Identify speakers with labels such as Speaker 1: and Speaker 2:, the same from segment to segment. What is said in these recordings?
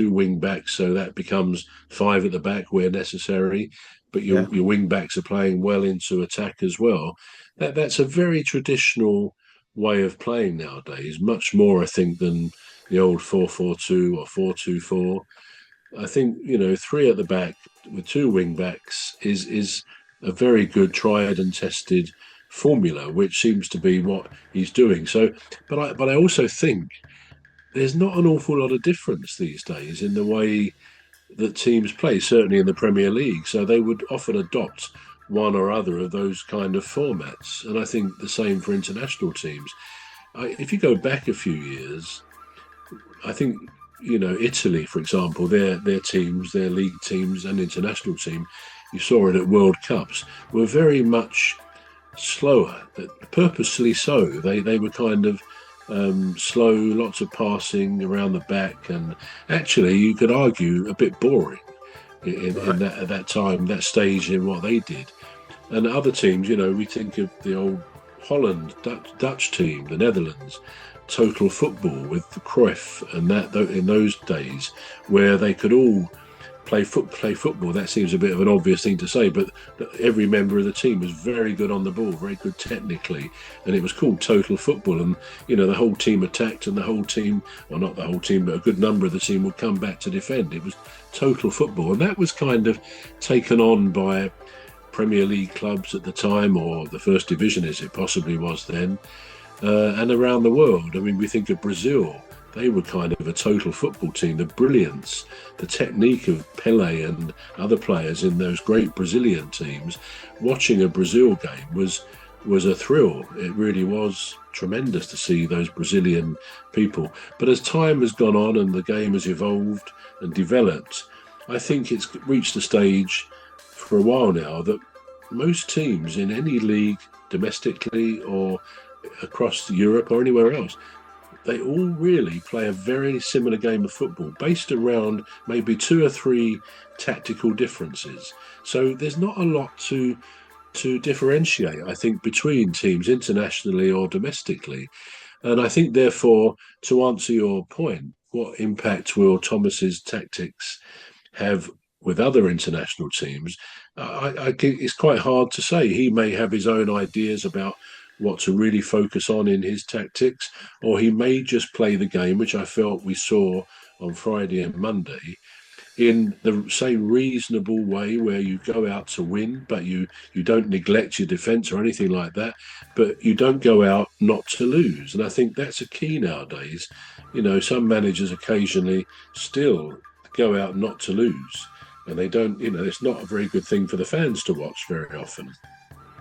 Speaker 1: two wing backs, so that becomes five at the back where necessary. But your wing backs are playing well into attack as well. That's a very traditional way of playing nowadays. Much more, I think, than the old 4-4-2 or 4-2-4. I think three at the back with two wing backs is a very good tried and tested formula, which seems to be what he's doing. So, but I also think there's not an awful lot of difference these days in the way that teams play, certainly in the Premier League. So they would often adopt one or other of those kind of formats. And I think the same for international teams. If you go back a few years, I think, Italy, for example, their teams, their league teams and international team, you saw it at World Cups, were very much slower, purposely so. They were kind of slow, lots of passing around the back, and actually you could argue a bit boring in that at that time, that stage in what they did. And other teams, we think of the old Holland, Dutch team, the Netherlands, total football with the Cruyff and that in those days where they could all play football. That seems a bit of an obvious thing to say, but every member of the team was very good on the ball, very good technically, and it was called total football. And the whole team attacked, and the whole team, or not the whole team, but a good number of the team would come back to defend. It was total football, and that was kind of taken on by Premier League clubs at the time, or the First Division as it possibly was then, and around the world. I mean, we think of Brazil. They were kind of a total football team. The brilliance, the technique of Pele and other players in those great Brazilian teams. Watching a Brazil game was a thrill. It really was tremendous to see those Brazilian people. But as time has gone on and the game has evolved and developed, I think it's reached a stage for a while now that most teams in any league, domestically or across Europe or anywhere else, they all really play a very similar game of football based around maybe two or three tactical differences. So there's not a lot to differentiate, I think, between teams internationally or domestically. And I think, therefore, to answer your point, what impact will Thomas's tactics have with other international teams? It's quite hard to say. He may have his own ideas about what to really focus on in his tactics, or he may just play the game, which I felt we saw on Friday and Monday, in the same reasonable way where you go out to win, but you don't neglect your defence or anything like that, but you don't go out not to lose. And I think that's a key nowadays. Some managers occasionally still go out not to lose, and they don't, it's not a very good thing for the fans to watch very often.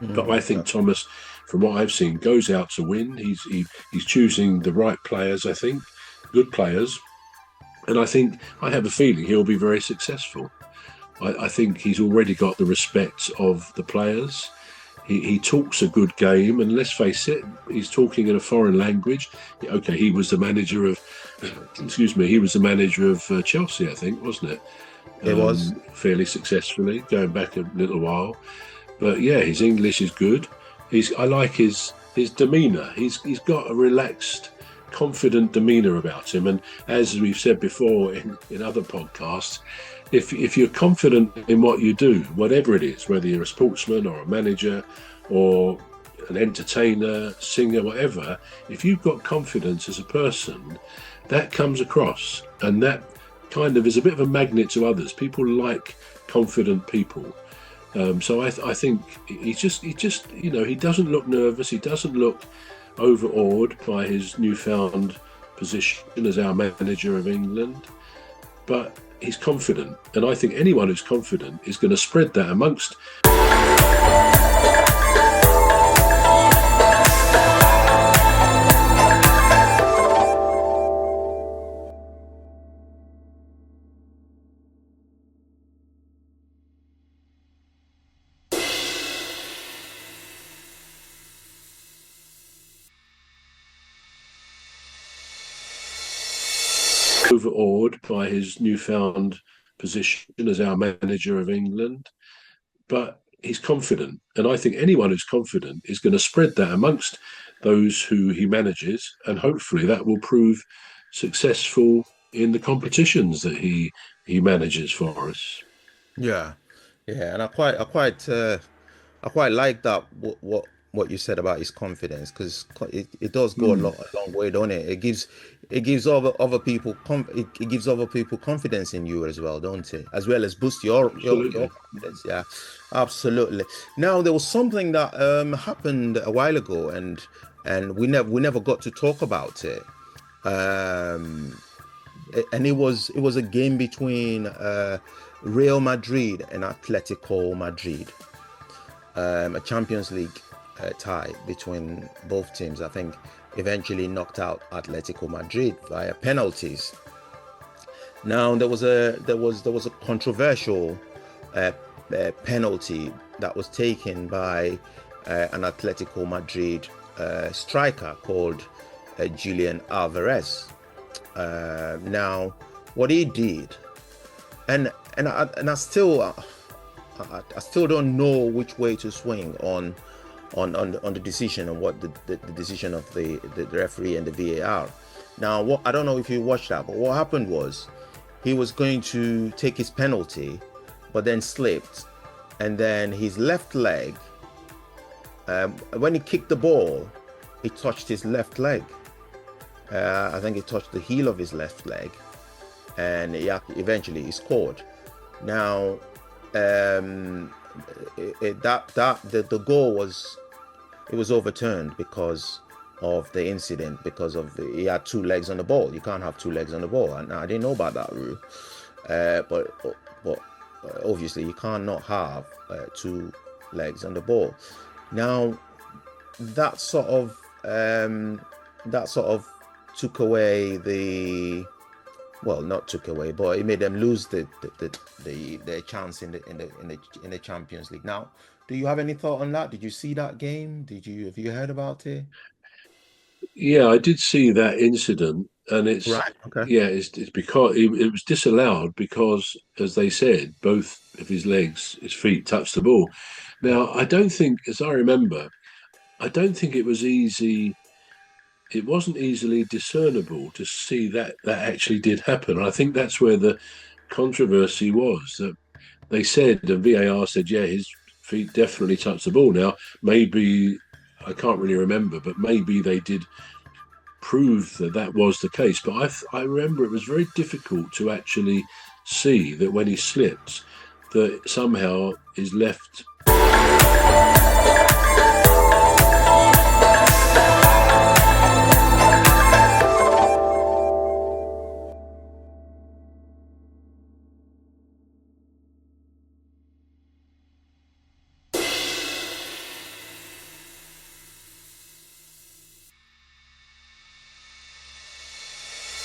Speaker 1: But I think Thomas, from what I've seen, goes out to win. He's choosing the right players, I think, good players. And I have a feeling he'll be very successful. I think he's already got the respect of the players. He talks a good game, and let's face it, he's talking in a foreign language. Okay, he was the manager of, Chelsea, I think, wasn't it?
Speaker 2: It was.
Speaker 1: Fairly successfully, going back a little while. But yeah, his English is good. I like his demeanour. He's got a relaxed, confident demeanour about him. And as we've said before in other podcasts, if you're confident in what you do, whatever it is, whether you're a sportsman or a manager or an entertainer, singer, whatever, if you've got confidence as a person, that comes across, and that kind of is a bit of a magnet to others. People like confident people. So I think he doesn't look nervous. He doesn't look overawed by his newfound position as our manager of England, but he's confident. And I think anyone who's confident is going to spread that amongst. Overawed by his newfound position as our manager of England, but he's confident. And I think anyone who's confident is going to spread that amongst those who he manages, and hopefully that will prove successful in the competitions that he manages for us.
Speaker 2: Yeah, yeah, and I quite like that what you said about his confidence because it does go
Speaker 1: Mm,
Speaker 2: a long way, don't it? It gives other people it gives other people confidence in you as well, don't it? As well as boost your
Speaker 1: absolutely.
Speaker 2: confidence. Yeah, absolutely. Now there was something that happened a while ago, and we never got to talk about it. Um, and it was a game between Real Madrid and Atletico Madrid, a Champions League tie between both teams. I think eventually knocked out Atletico Madrid via penalties. Now there was a controversial uh, penalty that was taken by an Atletico Madrid striker called Julian Alvarez. Now, what he did, and I still I still don't know which way to swing on the decision and what the decision of the referee and the VAR. Now, what I don't know if you watched that, but what happened was he was going to take his penalty, but then slipped, and then his left leg, when he kicked the ball, he touched his left leg. I think he touched the heel of his left leg, and eventually he scored. Now, the goal was it was overturned because of the incident because of he had two legs on the ball. You can't have two legs on the ball, and I didn't know about that rule. But obviously you can't not have two legs on the ball. Now that sort of that sort of took away the well, not took away, but it made them lose their chance in the Champions League. Now, do you have any thought on that? Did you see that game? Have you heard about it?
Speaker 1: Yeah, I did see that incident, and
Speaker 2: Right. Okay.
Speaker 1: it's because it was disallowed because, as they said, both of his legs, his feet touched the ball.
Speaker 2: Yeah.
Speaker 1: Now, I don't think, as I remember, I don't think it was easy. It wasn't easily discernible to see that that actually did happen. I think that's where the controversy was that they said, and VAR said, yeah, his feet definitely touched the ball. Now, maybe I can't really remember, but maybe they did prove that that was the case. But I remember it was very difficult to actually see that when he slipped, that somehow his left